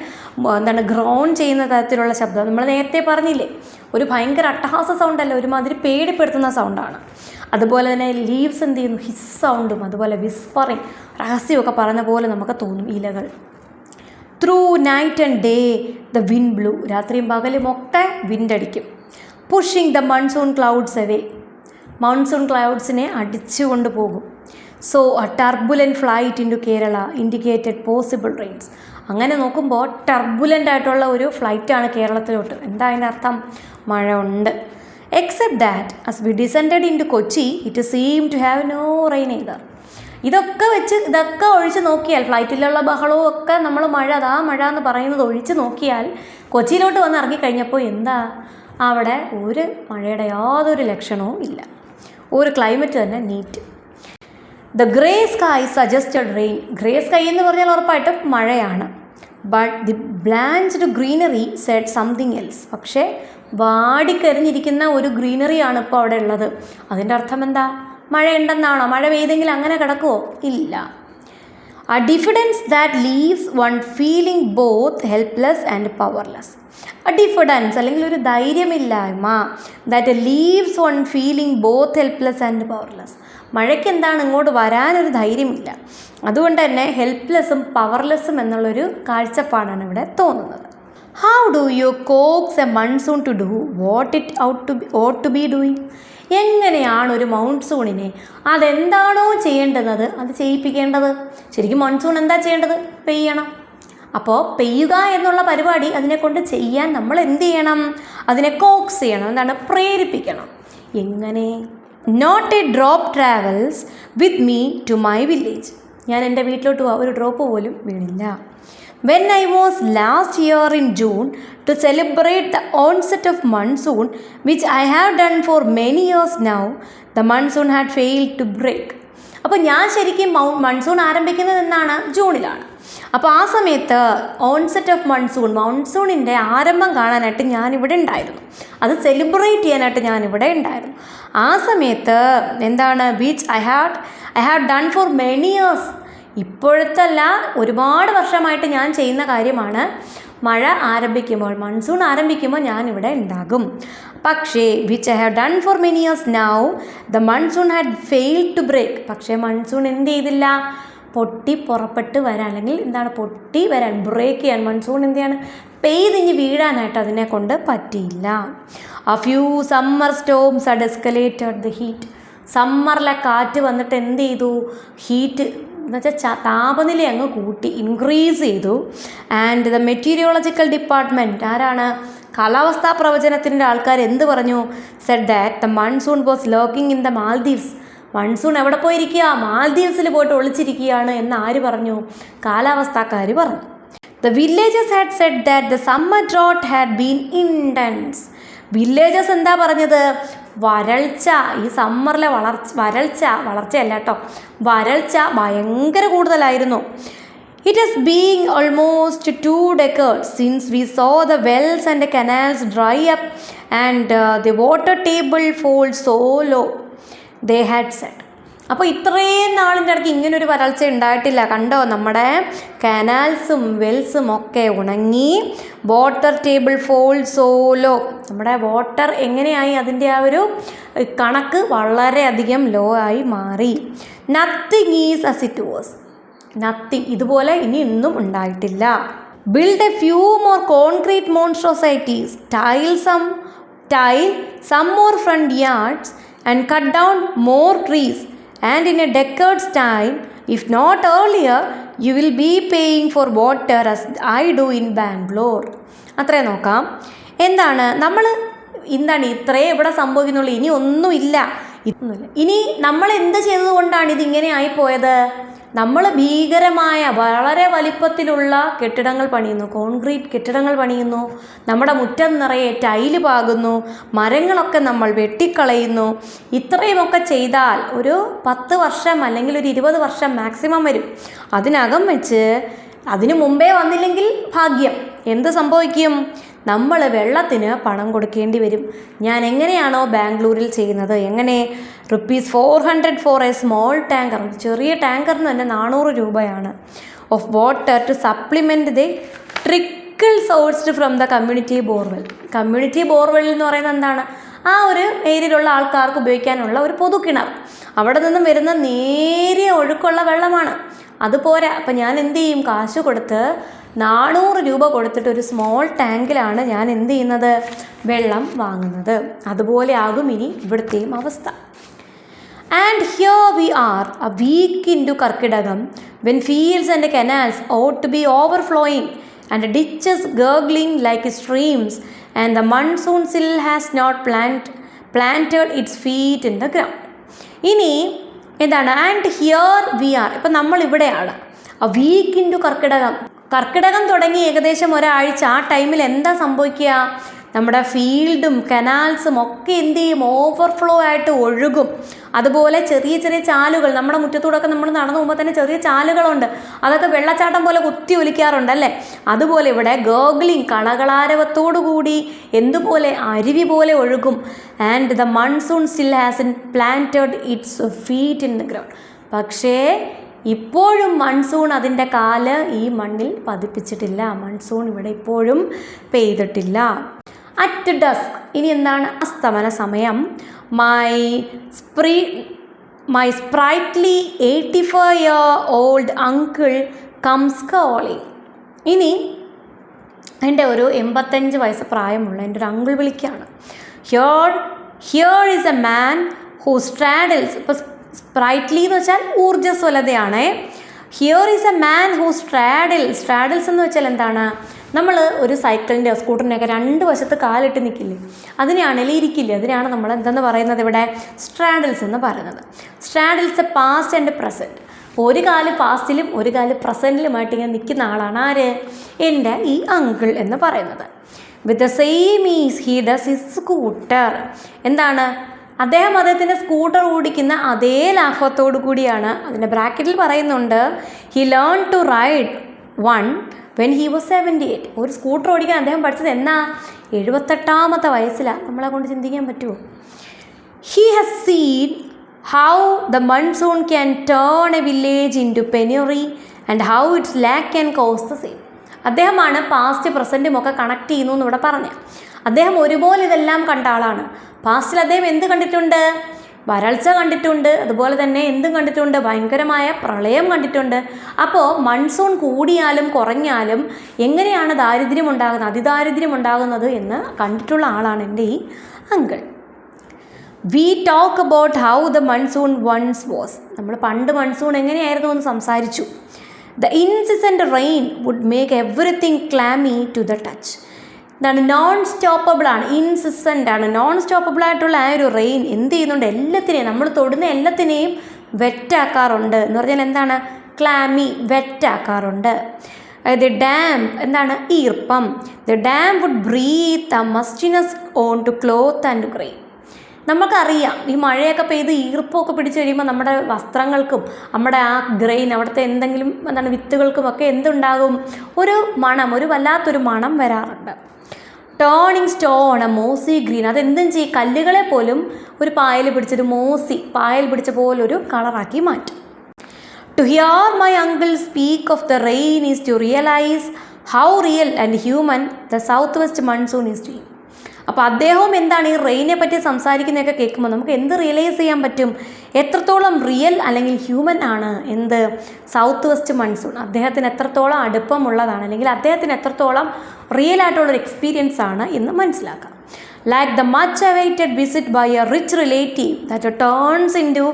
എന്താണ് ഗ്രോൺ ചെയ്യുന്ന തരത്തിലുള്ള ശബ്ദം. നമ്മൾ നേരത്തെ പറഞ്ഞില്ലേ, ഒരു ഭയങ്കര അട്ടഹാസ സൗണ്ടല്ല, ഒരുമാതിരി പേടിപ്പെടുത്തുന്ന സൗണ്ടാണ്. അതുപോലെ തന്നെ ലീവ്സ് എന്ത് ചെയ്യുന്നു? ഹിസ് സൗണ്ടും അതുപോലെ വിസ്പറിങ്, രഹസ്യമൊക്കെ പറഞ്ഞ പോലെ നമുക്ക് തോന്നും ഇലകൾ. Through night and day the wind blew. രാത്രിയും പകലും ഒക്കെ വിൻഡടിക്കും. Pushing the monsoon clouds away. Monsoon ക്ലൗഡ്സിനെ അടിച്ചു കൊണ്ടുപോകും. So a turbulent flight into Kerala indicated possible rains. അങ്ങനെ നോക്കുമ്പോൾ ടർബുലൻ്റ് ആയിട്ടുള്ള ഒരു ഫ്ലൈറ്റാണ് കേരളത്തിലോട്ട്. എന്താ അതിൻ്റെ അർത്ഥം? മഴ ഉണ്ട്. Except that as we descended into Kochi it seem to have no rain either. ഇതൊക്കെ ഒഴിച്ച് നോക്കിയാൽ, ഫ്ലൈറ്റിലുള്ള ബഹളവും ഒക്കെ നമ്മൾ മഴ എന്ന് പറയുന്നത് ഒഴിച്ച് നോക്കിയാൽ, കൊച്ചിയിലോട്ട് വന്ന് ഇറങ്ങിക്കഴിഞ്ഞപ്പോൾ എന്താ അവിടെ ഒരു മഴയുടെ യാതൊരു ലക്ഷണവും ഇല്ല. ഒരു ക്ലൈമറ്റ് തന്നെ neat. The grey sky suggested rain. Grey sky എന്ന് പറഞ്ഞാൽ ഉറപ്പായിട്ടും മഴയാണ്. But the blanched greenery said something else. പക്ഷേ വാടിക്കരിഞ്ഞിരിക്കുന്ന ഒരു ഗ്രീനറിയാണ് ഇപ്പോൾ അവിടെ ഉള്ളത്. അതിൻ്റെ അർത്ഥം എന്താ? മഴയുണ്ടെന്നാണോ? മഴ പെയ്തെങ്കിൽ അങ്ങനെ കിടക്കുമോ? ഇല്ല. A diffidence that leaves one feeling both helpless and powerless. A diffidence അല്ലെങ്കിൽ ഒരു ധൈര്യമില്ലായ്മ that leaves one feeling both helpless and powerless. മഴയ്ക്ക് എന്താണ്? ഇങ്ങോട്ട് വരാനൊരു ധൈര്യമില്ല. അതുകൊണ്ട് തന്നെ ഹെൽപ്ലെസ്സും പവർലെസ്സും എന്നുള്ളൊരു കാഴ്ചപ്പാടാണ് ഇവിടെ തോന്നുന്നത്. How do you coax a monsoon to do what it ought to be doing? എങ്ങനെയാണ് ഒരു മൗൺസൂണിനെ അതെന്താണോ ചെയ്യേണ്ടത് അത് ചെയ്യിപ്പിക്കേണ്ടത്? ശരിക്കും മൺസൂൺ എന്താ ചെയ്യേണ്ടത്? പെയ്യണം. അപ്പോൾ പെയ്യുക എന്നുള്ള പരിപാടി അതിനെ കൊണ്ട് ചെയ്യാൻ നമ്മൾ എന്ത് ചെയ്യണം? അതിനെ കോക്സ് ചെയ്യണം. എന്താണ്? പ്രേരിപ്പിക്കണം. എങ്ങനെ? Not a drop travels with me to my village. ഞാൻ എൻ്റെ വീട്ടിലോട്ട് ഒരു ഡ്രോപ്പ് പോലും വീണില്ല. When I was last year in June to celebrate the onset of monsoon, which I have done for many years now, the monsoon had failed to break. അപ്പോൾ ഞാൻ ശരിക്കും monsoon ആരംഭിക്കുന്നത് എന്നാണ്? ജൂണിലാണ്. അപ്പോൾ ആ സമയത്ത് ഓൺസെറ്റ് ഓഫ് മൺസൂണിൻ്റെ ആരംഭം കാണാനായിട്ട് ഞാനിവിടെ ഉണ്ടായിരുന്നു. അത് സെലിബ്രേറ്റ് ചെയ്യാനായിട്ട് ഞാനിവിടെ ഉണ്ടായിരുന്നു. ആ സമയത്ത് എന്താണ്? Which I have done for many years. ഇപ്പോഴത്തല്ല, ഒരുപാട് വർഷമായിട്ട് ഞാൻ ചെയ്യുന്ന കാര്യമാണ്. മഴ ആരംഭിക്കുമ്പോൾ, മൺസൂൺ ആരംഭിക്കുമ്പോൾ ഞാനിവിടെ ഉണ്ടാകും. പക്ഷേ which I have done for many years now the monsoon had failed to break. പക്ഷേ മൺസൂൺ എന്ത് ചെയ്തില്ല? പൊട്ടി പുറപ്പെട്ട് വരാൻ, അല്ലെങ്കിൽ എന്താണ് പൊട്ടി വരാൻ, ബ്രേക്ക് ചെയ്യാൻ, മൺസൂൺ എന്ത് ചെയ്യാണ്? പെയ്തിഞ്ഞ് വീഴാനായിട്ട് അതിനെ കൊണ്ട് പറ്റിയില്ല. A few summer storms had escalated the heat. സമ്മറിലെ കാറ്റ് വന്നിട്ട് എന്ത് ചെയ്തു? ഹീറ്റ് എന്നുവെച്ചാൽ താപനില അങ്ങ് കൂട്ടി, ഇൻക്രീസ് ചെയ്തു. ആൻഡ് ദ മെറ്റീരിയോളജിക്കൽ ഡിപ്പാർട്ട്മെൻറ്റ്, ആരാണ്? കാലാവസ്ഥാ പ്രവചനത്തിൻ്റെ ആൾക്കാർ എന്ത് പറഞ്ഞു? Said that the monsoon was locking in the Maldives. Monsoon എവിടെ പോയിരിക്കുക? മാൽദീവ്സിൽ പോയിട്ട് ഒളിച്ചിരിക്കുകയാണ് എന്ന് ആര് പറഞ്ഞു? കാലാവസ്ഥാക്കാർ പറഞ്ഞു. The villagers had said that the summer drought had been intense. Villages എന്താ പറഞ്ഞത്? വരൾച്ച, ഈ സമ്മറിലെ വളർച്ചയല്ല കേട്ടോ, വരൾച്ച ഭയങ്കര കൂടുതലായിരുന്നു. It has been almost 2 decades since we saw the wells and the canals dry up and the water table fall so low, they had said. അപ്പോൾ ഇത്രയും നാളിൻ്റെ ഇടയ്ക്ക് ഇങ്ങനൊരു വരൾച്ച ഉണ്ടായിട്ടില്ല. കണ്ടോ, നമ്മുടെ കനാൽസും വെൽസും ഒക്കെ ഉണങ്ങി. വാട്ടർ ടേബിൾ ഫോൾ സോലോ, നമ്മുടെ വാട്ടർ എങ്ങനെയായി? അതിൻ്റെ ആ ഒരു കണക്ക് വളരെയധികം ലോ ആയി മാറി. Nothing is as it was. Nothing, ഇതുപോലെ ഇനി ഒന്നും ഉണ്ടായിട്ടില്ല. Build a few more concrete monstrosities, tile some more front yards and cut down more trees. And in a decade's time, if not earlier, you will be paying for water as I do in Bangalore. അത്രയും നോക്കാം. എന്താണ് ഇത്രയും ഇവിടെ സംഭവിക്കുന്നുള്ളൂ, ഇനി ഒന്നുമില്ല. ഇനി നമ്മൾ എന്ത് ചെയ്തതുകൊണ്ടാണ് ഇതിങ്ങനെ ആയിപ്പോയത്? നമ്മൾ ഭീകരമായ വളരെ വലിപ്പത്തിലുള്ള കെട്ടിടങ്ങൾ പണിയുന്നു, കോൺക്രീറ്റ് കെട്ടിടങ്ങൾ പണിയുന്നു, നമ്മുടെ മുറ്റം നിറയെ ടൈല് പാകുന്നു, മരങ്ങളൊക്കെ നമ്മൾ വെട്ടിക്കളയുന്നു. ഇത്രയുമൊക്കെ ചെയ്താൽ ഒരു 10 വർഷം അല്ലെങ്കിൽ ഒരു 20 വർഷം മാക്സിമം വരും. അതിനകം വെച്ച് അതിനു മുമ്പേ വന്നില്ലെങ്കിൽ ഭാഗ്യം. എന്ത് സംഭവിക്കും? നമ്മൾ വെള്ളത്തിന് പണം കൊടുക്കേണ്ടി വരും. ഞാൻ എങ്ങനെയാണോ ബാംഗ്ലൂരിൽ ചെയ്യുന്നത്, എങ്ങനെ ₹400 ഫോർ എ സ്മോൾ ടാങ്കർ, ചെറിയ ടാങ്കറിന് തന്നെ 400 രൂപയാണ്, of water to supplement the trickle sourced from the community borewell. Community borewell എന്ന് പറയുന്നത് എന്താണ്? ആ ഒരു ഏരിയയിലുള്ള ആൾക്കാർക്ക് ഉപയോഗിക്കാനുള്ള ഒരു പൊതുക്കിണർ. അവിടെ നിന്നും വരുന്ന നേരിയ ഒഴുക്കുള്ള വെള്ളമാണ്. അതുപോരാ, അപ്പം ഞാൻ എന്ത് ചെയ്യും? കാശ് കൊടുത്ത് 400 രൂപ കൊടുത്തിട്ട് ഒരു സ്മോൾ ടാങ്കിലാണ് ഞാൻ എന്ത് ചെയ്യുന്നത്? വെള്ളം വാങ്ങുന്നത്. അതുപോലെ ആകും ഇനി ഇവിടുത്തെയും അവസ്ഥ. And here we are a week into Karkidakam, when fields and canals ought to be overflowing and ditches gurgling like streams, and the monsoon still has not planted its feet in the ground. ഇനി എന്താണ്? And here we R, ഇപ്പം നമ്മൾ ഇവിടെയാണ്. A week into കർക്കിടകം തുടങ്ങി ഏകദേശം ഒരാഴ്ച. ആ ടൈമിൽ എന്താ സംഭവിക്കുക? നമ്മുടെ ഫീൽഡും കനാൽസും ഒക്കെ എന്ത് ചെയ്യും? ഓവർഫ്ലോ ആയിട്ട് ഒഴുകും. അതുപോലെ ചെറിയ ചെറിയ ചാലുകൾ, നമ്മുടെ മുറ്റത്തൂടൊക്കെ നമ്മൾ നടന്നു പോകുമ്പോൾ തന്നെ ചെറിയ ചാലുകളുണ്ട്, അതൊക്കെ വെള്ളച്ചാട്ടം പോലെ കുത്തി ഒലിക്കാറുണ്ടല്ലേ. അതുപോലെ ഇവിടെ ഗേർഗ്ലിംഗ്, കളകളാരവത്തോടു കൂടി എന്തുപോലെ? അരുവി പോലെ ഒഴുകും. And the monsoon still hasn't planted its feet in the ground. പക്ഷേ ഇപ്പോഴും മൺസൂൺ അതിൻ്റെ കാല് ഈ മണ്ണിൽ പതിപ്പിച്ചിട്ടില്ല. മൺസൂൺ ഇവിടെ ഇപ്പോഴും പെയ്തിട്ടില്ല. അറ്റ് ഡസ്ക്, ഇനി എന്താണ്? അസ്തമന സമയം. My sprightly 85-year-old uncle comes calling. ഇനി എൻ്റെ ഒരു 85 വയസ്സ് പ്രായമുള്ള എൻ്റെ ഒരു അങ്കിൾ വിളിക്കുകയാണ്. Here is a man who straddles. ഇപ്പോൾ സ്പ്രൈറ്റ്ലി എന്ന് വെച്ചാൽ ഊർജ്ജസ്വലതയാണ്. Here is a man who straddles എന്ന് വെച്ചാൽ എന്താണ്? നമ്മൾ ഒരു സൈക്കിളിൻ്റെ സ്കൂട്ടറിൻ്റെയൊക്കെ 2 വശത്ത് കാലിട്ട് നിൽക്കില്ലേ, അതിനെയാണെങ്കിൽ ഇരിക്കില്ലേ, അതിനാണ് നമ്മൾ എന്തെന്ന് പറയുന്നത് ഇവിടെ? സ്ട്രാഡിൽസ് എന്ന് പറയുന്നത്. സ്ട്രാഡിൽസ് എ പാസ്റ്റ് ആൻഡ് പ്രസൻറ്റ്. ഒരു കാല് പാസ്റ്റിലും ഒരു കാല് പ്രസൻറ്റിലുമായിട്ട് ഇങ്ങനെ നിൽക്കുന്ന ആളാണ് ആര്? എൻ്റെ ഈ അങ്കിൾ എന്ന് പറയുന്നത്. With the same is he does his scooter. എന്താണ്? അദ്ദേഹത്തിൻ്റെ സ്കൂട്ടർ ഓടിക്കുന്ന അതേ ലാഘവത്തോടു കൂടിയാണ്. അതിൻ്റെ ബ്രാക്കറ്റിൽ പറയുന്നുണ്ട്, he learn to ride one when he was 78. ഒരു സ്കൂട്ടർ ഓടിക്കാൻ അദ്ദേഹം പഠിച്ചത് എന്നാ? 78-ാമത്തെ വയസ്സിലാണ്. നമ്മളെ കൊണ്ട് ചിന്തിക്കാൻ പറ്റുമോ? He has seen how the monsoon can turn a village into penury and how its lack can cause the same. അദ്ദേഹമാണ് പാസ്റ്റ് പ്രസൻറ്റും ഒക്കെ കണക്ട് ചെയ്യുന്നു എന്ന് ഇവിടെ പറഞ്ഞത്. അദ്ദേഹം ഒരുപോലെ ഇതെല്ലാം കണ്ട ആളാണ്. പാസ്റ്റിൽ അദ്ദേഹം എന്ത് കണ്ടിട്ടുണ്ട്? വരൾച്ച കണ്ടിട്ടുണ്ട്, അതുപോലെ തന്നെ എന്തും കണ്ടിട്ടുണ്ട്, ഭയങ്കരമായ പ്രളയം കണ്ടിട്ടുണ്ട്. അപ്പോൾ മൺസൂൺ കൂടിയാലും കുറഞ്ഞാലും എങ്ങനെയാണ് ദാരിദ്ര്യം ഉണ്ടാകുന്നത്, അതിദാരിദ്ര്യം ഉണ്ടാകുന്നത് എന്ന് കണ്ടിട്ടുള്ള ആളാണ് എൻ്റെ ഈ uncle. We talk about how the monsoon once was. നമ്മൾ പണ്ട് മൺസൂൺ എങ്ങനെയായിരുന്നു എന്ന് സംസാരിച്ചു. The insistent rain would make everything clammy to the touch. എന്താണ്? നോൺ സ്റ്റോപ്പബിൾ ആണ്, ഇൻസിസ്റ്റൻ്റ് ആണ്. നോൺ സ്റ്റോപ്പബിൾ ആയിട്ടുള്ള ആ ഒരു റെയിൻ എന്ത് ചെയ്യുന്നുണ്ട്? എല്ലാത്തിനെയും, നമ്മൾ തൊടുന്ന എല്ലാത്തിനെയും വെറ്റാക്കാറുണ്ട്. എന്ന് പറഞ്ഞാൽ എന്താണ്? ക്ലാമി, വെറ്റാക്കാറുണ്ട്. ദി ഡാം എന്താണ്? ഈർപ്പം. The damp would breathe a mustiness onto cloth and grain. നമുക്കറിയാം ഈ മഴയൊക്കെ പെയ്ത് ഈർപ്പമൊക്കെ പിടിച്ച് കഴിയുമ്പോൾ നമ്മുടെ വസ്ത്രങ്ങൾക്കും നമ്മുടെ ആ ഗ്രെയിൻ, അവിടുത്തെ എന്തെങ്കിലും എന്താണ് വിത്തുകൾക്കുമൊക്കെ എന്തുണ്ടാകും? ഒരു മണം, ഒരു വല്ലാത്തൊരു മണം വരാറുണ്ട്. Turning stone a mossy green. അതെന്തും ചെയ്യും? കല്ലുകളെ പോലും ഒരു പായൽ പിടിച്ചൊരു പായൽ പിടിച്ച പോലൊരു കളറാക്കി മാറ്റും. To hear my uncle speak of the rain is to realise how real and human the south west monsoon is too. അപ്പോൾ അദ്ദേഹവും എന്താണ് ഈ റെയിനെ പറ്റി സംസാരിക്കുന്നതൊക്കെ കേൾക്കുമ്പോൾ നമുക്ക് എന്ത് റിയലൈസ് ചെയ്യാൻ പറ്റും? എത്രത്തോളം റിയൽ അല്ലെങ്കിൽ ഹ്യൂമൻ ആണ് എന്ത് സൗത്ത് വെസ്റ്റ് മൺസൂൺ. അദ്ദേഹത്തിന് എത്രത്തോളം അടുപ്പമുള്ളതാണ്, അല്ലെങ്കിൽ അദ്ദേഹത്തിന് എത്രത്തോളം റിയൽ ആയിട്ടുള്ളൊരു എക്സ്പീരിയൻസ് ആണ് എന്ന് മനസ്സിലാക്കാം. Like the much awaited visit by a rich relative that turns into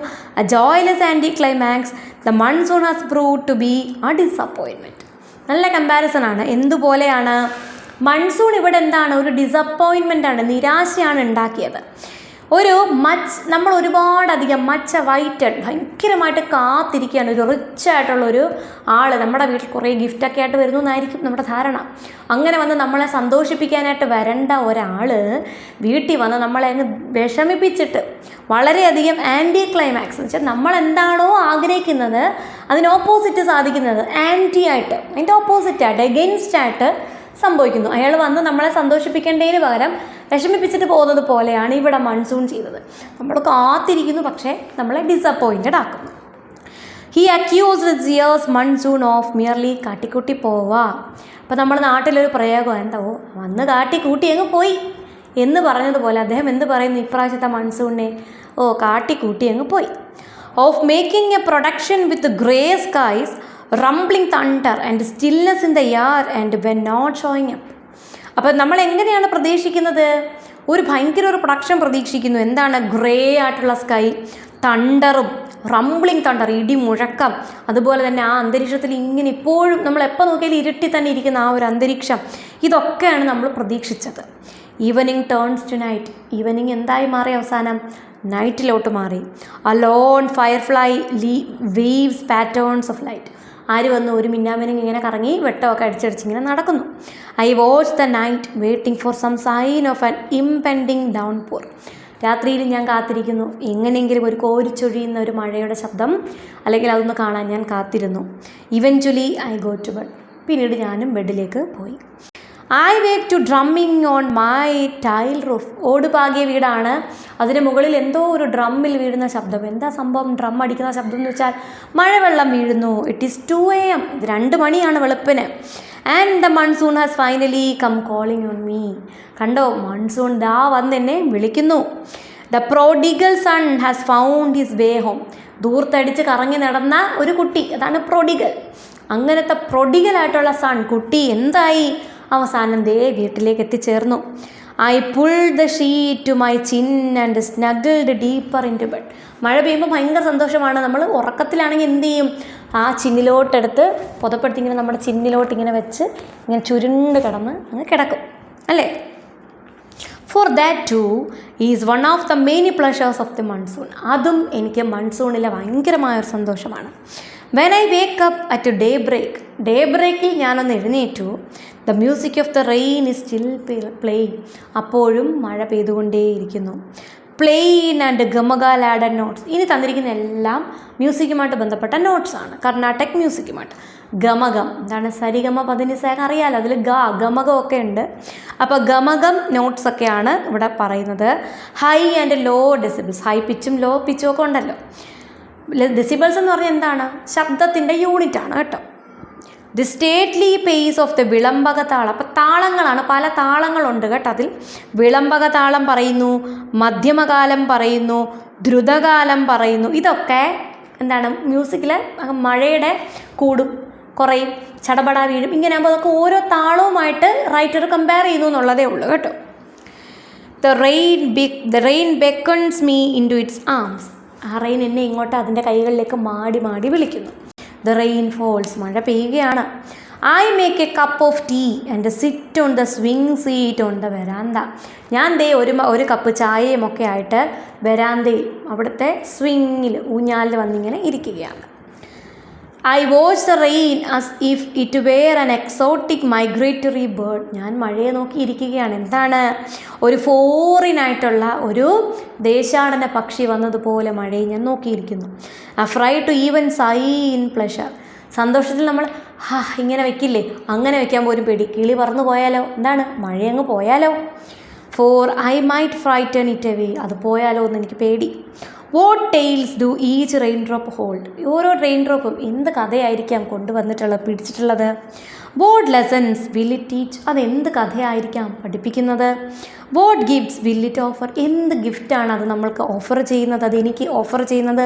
a joyless anti climax, the monsoon has proved to be a disappointment. നല്ല കമ്പാരിസൺ ആണ്. എന്തുപോലെയാണ്? മൺസൂൺ ഇവിടെ എന്താണ്? ഒരു ഡിസപ്പോയിൻമെൻ്റ് ആണ്, നിരാശയാണ് ഉണ്ടാക്കിയത്. നമ്മൾ ഒരുപാടധികം മച്ച് അവൈറ്റഡ്, ഭയങ്കരമായിട്ട് കാത്തിരിക്കുകയാണ്. ഒരു റിച്ച് ആയിട്ടുള്ളൊരു ആൾ നമ്മുടെ വീട്ടിൽ കുറേ ഗിഫ്റ്റൊക്കെ ആയിട്ട് വരുന്നു എന്നായിരിക്കും നമ്മുടെ ധാരണ. അങ്ങനെ വന്ന് നമ്മളെ സന്തോഷിപ്പിക്കാനായിട്ട് വരേണ്ട ഒരാൾ വീട്ടിൽ വന്ന് നമ്മളെ അങ്ങ് വിഷമിപ്പിച്ചിട്ട് വളരെയധികം ആൻറ്റി ക്ലൈമാക്സ് എന്ന് വെച്ചാൽ നമ്മൾ എന്താണോ ആഗ്രഹിക്കുന്നത് അതിന് ഓപ്പോസിറ്റ് സാധിക്കുന്നത്, ആൻറ്റി ആയിട്ട്, അതിൻ്റെ ഓപ്പോസിറ്റായിട്ട്, എഗെയിൻസ്റ്റ് ആയിട്ട് സംഭവിക്കുന്നു. അയാൾ വന്ന് നമ്മളെ സന്തോഷിപ്പിക്കേണ്ടതിന് പകരം വിഷമിപ്പിച്ചിട്ട് പോകുന്നത് പോലെയാണ് ഇവിടെ മൺസൂൺ ചെയ്തത്. നമ്മൾ കാത്തിരിക്കുന്നു, പക്ഷേ നമ്മളെ ഡിസപ്പോയിൻറ്റഡ് ആക്കുന്നു. He accused his years monsoon of merely കാട്ടിക്കൂട്ടി പോവാ. അപ്പോൾ നമ്മുടെ നാട്ടിലൊരു പ്രയോഗം എന്താ? വന്ന് കാട്ടിക്കൂട്ടി അങ്ങ് പോയി എന്ന് പറഞ്ഞതുപോലെ അദ്ദേഹം എന്ത് പറയുന്നു ഇപ്രാവശ്യത്തെ മൺസൂണിനെ? കാട്ടിക്കൂട്ടി അങ്ങ് പോയി. Of making a production with grey skies, rumbling thunder and stillness in the air and when not showing up. അപ്പോൾ നമ്മൾ എങ്ങനെയാണ് പ്രതീക്ഷിക്കുന്നത്? ഭയങ്കര ഒരു പ്രൊഡക്ഷൻ പ്രതീക്ഷിക്കുന്നു. എന്താണ്? ഗ്രേ ആയിട്ടുള്ള സ്കൈ, തണ്ടറും, റംബ്ലിംഗ് തണ്ടർ, ഇടി മുഴക്കം, അതുപോലെ തന്നെ ആ അന്തരീക്ഷത്തിൽ ഇങ്ങനെ ഇപ്പോഴും നമ്മൾ എപ്പോൾ നോക്കിയാലും ഇരുട്ടി തന്നെ ഇരിക്കുന്ന ആ ഒരു അന്തരീക്ഷം, ഇതൊക്കെയാണ് നമ്മൾ പ്രതീക്ഷിച്ചത്. Evening turns to night. Evening എന്തായി മാറി? അവസാനം നൈറ്റിലോട്ട് മാറി. A lone firefly weaves patterns of light. ആര് വന്നു? ഒരു മിന്നാമിനിങ് ഇങ്ങനെ കറങ്ങി വെട്ടമൊക്കെ അടിച്ചടിച്ചിങ്ങനെ നടക്കുന്നു. I watch the night waiting for some sign of an impending downpour. രാത്രിയിൽ ഞാൻ കാത്തിരിക്കുന്നു, എങ്ങനെയെങ്കിലും ഒരു കോരിച്ചൊഴിയുന്ന ഒരു മഴയുടെ ശബ്ദം അല്ലെങ്കിൽ അതൊന്ന് കാണാൻ ഞാൻ കാത്തിരുന്നു. Eventually I go to bed. പിന്നീട് ഞാനും ബെഡിലേക്ക് പോയി. I wake to drumming on my tile roof. ഓടുപാകിയ വീടാണ്, അതിന് മുകളിൽ എന്തോ ഒരു ഡ്രമ്മിൽ വീഴുന്ന ശബ്ദം. എന്താ സംഭവം? ഡ്രം അടിക്കുന്ന ശബ്ദം എന്ന് വെച്ചാൽ മഴവെള്ളം വീഴുന്നു. ഇറ്റ് ഈസ് 2 AM, 2 മണിയാണ് വെളുപ്പിന്. And the monsoon has finally come calling on me. കണ്ടോ, മൺസൂൺ ദാ വന്ന് എന്നെ വിളിക്കുന്നു. The prodigal son has found his way home. ദൂർത്തടിച്ച് കറങ്ങി നടന്ന ഒരു കുട്ടി, അതാണ് പ്രോഡിഗൽ. അങ്ങനത്തെ പ്രോഡിഗലായിട്ടുള്ള സൺ, കുട്ടി എന്തായി? അവസാനം ദേ വീട്ടിലേക്ക് എത്തിച്ചേർന്നു. I pull the sheet to my chin and snuggled deeper into bed. മഴ പെയ്യുമ്പോൾ ഭയങ്കര സന്തോഷമാണ്. നമ്മൾ ഉറക്കത്തിലാണെങ്കിൽ എന്ത് ചെയ്യും? ആ ചിന്നിലോട്ടെടുത്ത് പുതപ്പെടുത്തി ഇങ്ങനെ നമ്മുടെ ചിന്നിലോട്ട് ഇങ്ങനെ വെച്ച് ഇങ്ങനെ ചുരുണ്ട് കിടന്ന് അങ്ങ് കിടക്കും, അല്ലേ? For that too is one of the many pleasures of the monsoon. അതും എനിക്ക് മൺസൂണിലെ ഭയങ്കരമായൊരു സന്തോഷമാണ്. When I wake up at day ബ്രേക്കിൽ ഞാനൊന്ന് എഴുന്നേറ്റു. The music of the rain is still playing. അപ്പോഴും മഴ പെയ്തുകൊണ്ടേയിരിക്കുന്നു. Plain and gamaka laden notes. ഇനി തന്നിരിക്കുന്ന എല്ലാം മ്യൂസിക്കുമായിട്ട് ബന്ധപ്പെട്ട നോട്ട്സാണ്, കർണാടക് മ്യൂസിക്കുമായിട്ട്. ഗമകം എന്താണ്? സരിഗമ പതിനിസയൊക്കെ അറിയാമല്ലോ, അതിൽ ഗമകമൊക്കെ ഉണ്ട്. അപ്പോൾ ഗമകം നോട്ട്സൊക്കെയാണ് ഇവിടെ പറയുന്നത്. High and low decibels. High പിച്ചും ലോ പിച്ചും ഒക്കെ ഉണ്ടല്ലോ. ഡെസിബിൾസ് എന്ന് പറഞ്ഞാൽ എന്താണ്? ശബ്ദത്തിൻ്റെ യൂണിറ്റാണ് കേട്ടോ. The stately pace of the vilambaka talam. അപ്പം താളങ്ങളാണ്, പല താളങ്ങളുണ്ട് കേട്ടോ. അതിൽ വിളംബക താളം പറയുന്നു, മധ്യമകാലം പറയുന്നു, ദ്രുതകാലം പറയുന്നു. ഇതൊക്കെ എന്താണ്, മ്യൂസിക്കിൽ മഴയുടെ കൂടും കുറയും, ചടപട വീഴും, ഇങ്ങനെ ആകുമ്പോൾ അതൊക്കെ ഓരോ താളവുമായിട്ട് റൈറ്റർ കമ്പയർ ചെയ്യുന്നു എന്നുള്ളതേ ഉള്ളൂ കേട്ടോ. The rain beckons me into its arms. ആ റെയിൻ എന്നെ ഇങ്ങോട്ട് അതിൻ്റെ കൈകളിലേക്ക് മാടി മാടി വിളിക്കുന്നു. ദ റെയിൻ ഫോൾസ്, മഴ പെയ്യുകയാണ്. I make a cup of tea and sit on the swing seat on the veranda. ഞാൻ ദേ ഒരു കപ്പ് ചായയും ഒക്കെ ആയിട്ട് വെരാന്തയിൽ, അവിടുത്തെ സ്വിങ്ങിൽ, ഊഞ്ഞാലിൽ വന്നിങ്ങനെ ഇരിക്കുകയാണ്. I watch the rain as if it were an exotic migratory bird. ഞാൻ മഴയെ നോക്കിയിരിക്കുകയാണ്. എന്താണ്, ഒരു ഫോറിനായിട്ടുള്ള ഒരു ദേശാടന പക്ഷി വന്നതുപോലെ മഴയെ ഞാൻ നോക്കിയിരിക്കുന്നു. Afraid to even sigh in pleasure. സന്തോഷത്തിൽ നമ്മൾ ഇങ്ങനെ വെക്കില്ലേ, അങ്ങനെ വെക്കാൻ പോലും പേടി. കിളി പറന്നു പോയാലോ, എന്താണ്, മഴയങ്ങ് പോയാലോ. For I might frighten it away. അത് പോയാലോ എന്ന് എനിക്ക് പേടി. What tales do each raindrop hold. ഓരോ റെയിൻ ഡ്രോപ്പും എന്ത് കഥയായിരിക്കാം കൊണ്ടുവന്നിട്ടുള്ളത്, പിടിച്ചിട്ടുള്ളത്. What lessons will it teach. അതെന്ത് കഥയായിരിക്കാം പഠിപ്പിക്കുന്നത്. What gifts will it offer. എന്ത് ഗിഫ്റ്റാണ് അത് നമ്മൾക്ക് ഓഫർ ചെയ്യുന്നത്, അതെനിക്ക് ഓഫർ ചെയ്യുന്നത്.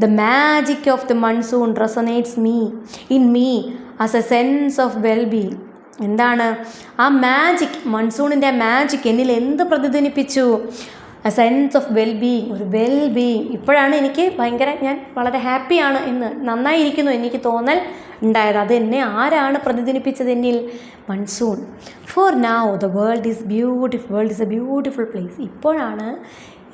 The magic of the monsoon resonates in me as a sense of wellbeing. എന്താണ് ആ മാജിക്, മൺസൂണിൻ്റെ മാജിക് എന്നിൽ എന്ത് പ്രതിധ്വനിപ്പിച്ചു. എ സെൻസ് ഓഫ് വെൽബീങ്, ഒരു വെൽബീങ്. ഇപ്പോഴാണ് എനിക്ക് ഞാൻ വളരെ ഹാപ്പിയാണ് എന്ന്, നന്നായിരിക്കുന്നു എനിക്ക് തോന്നൽ ഉണ്ടായത്. അത് എന്നെ ആരാണ് പ്രതിധ്വനിപ്പിച്ചത് എന്നിൽ? Monsoon. For now the world is A beautiful place. ഇപ്പോഴാണ്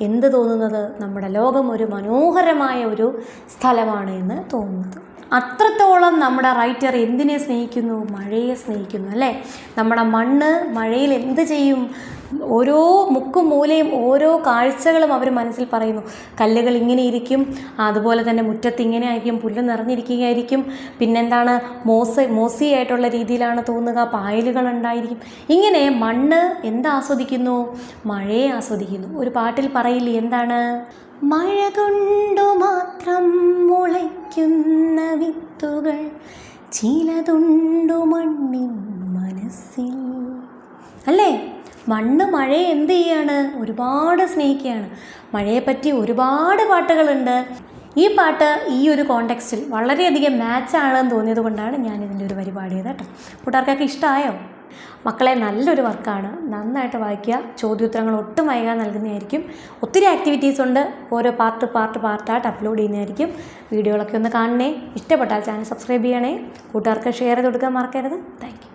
എന്ത് തോന്നുന്നത്, നമ്മുടെ ലോകം ഒരു മനോഹരമായ ഒരു സ്ഥലമാണ് എന്ന് തോന്നുന്നത്. അത്രത്തോളം നമ്മുടെ റൈറ്റർ എന്തിനെ സ്നേഹിക്കുന്നു, മഴയെ സ്നേഹിക്കുന്നു അല്ലേ. നമ്മുടെ മണ്ണ് മഴയിൽ എന്ത് ചെയ്യും, ഓരോ മുക്കും മൂലയും ഓരോ കാഴ്ചകളും അവർ മനസ്സിൽ പറയുന്നു. കല്ലുകൾ ഇങ്ങനെ ഇരിക്കും, അതുപോലെ തന്നെ മുറ്റത്ത് ഇങ്ങനെ ആയിരിക്കും, പുല്ല് നിറഞ്ഞിരിക്കുകയായിരിക്കും, പിന്നെന്താണ് മോസിയായിട്ടുള്ള രീതിയിലാണ് തോന്നുക, പായലുകൾ ഉണ്ടായിരിക്കും. ഇങ്ങനെ മണ്ണ് എന്താസ്വദിക്കുന്നു, മഴയെ ആസ്വദിക്കുന്നു. ഒരു പാട്ടിൽ പറയില്ലേ, എന്താണ്, മഴ കൊണ്ടു മാത്രം മുളയ്ക്കുന്ന വിത്തുകൾ ചിലതുണ്ടു മണ്ണിൻ മനസ്സിൽ അല്ലേ. മണ്ണ് മഴയെ എന്ത് ചെയ്യാണ്, ഒരുപാട് സ്നേഹിക്കുകയാണ്. മഴയെപ്പറ്റി ഒരുപാട് പാട്ടുകളുണ്ട്. ഈ പാട്ട് ഈ ഒരു കോണ്ടെക്സ്റ്റിൽ വളരെയധികം മാച്ചാണെന്ന് തോന്നിയത് കൊണ്ടാണ് ഞാൻ ഇതിൻ്റെ ഒരു വരി പാടിയത് കേട്ടോ. കൂട്ടുകാർക്കൊക്കെ ഇഷ്ടമായോ? മക്കളെ, നല്ലൊരു വർക്കാണ്, നന്നായിട്ട് വായിക്കുക. ചോദ്യോത്തരങ്ങൾ ഒട്ടും വൈകാതെ നൽകുന്നതായിരിക്കും. ഒത്തിരി ആക്ടിവിറ്റീസ് ഉണ്ട്, ഓരോ പാർട്ടായിട്ട് അപ്ലോഡ് ചെയ്യുന്നതായിരിക്കും. വീഡിയോകളൊക്കെ ഒന്ന് കാണണേ. ഇഷ്ടപ്പെട്ടാൽ ചാനൽ സബ്സ്ക്രൈബ് ചെയ്യണേ. കൂട്ടുകാർക്ക് ഷെയർ ചെയ്ത് കൊടുക്കാൻ മറക്കരുത്. Thank you.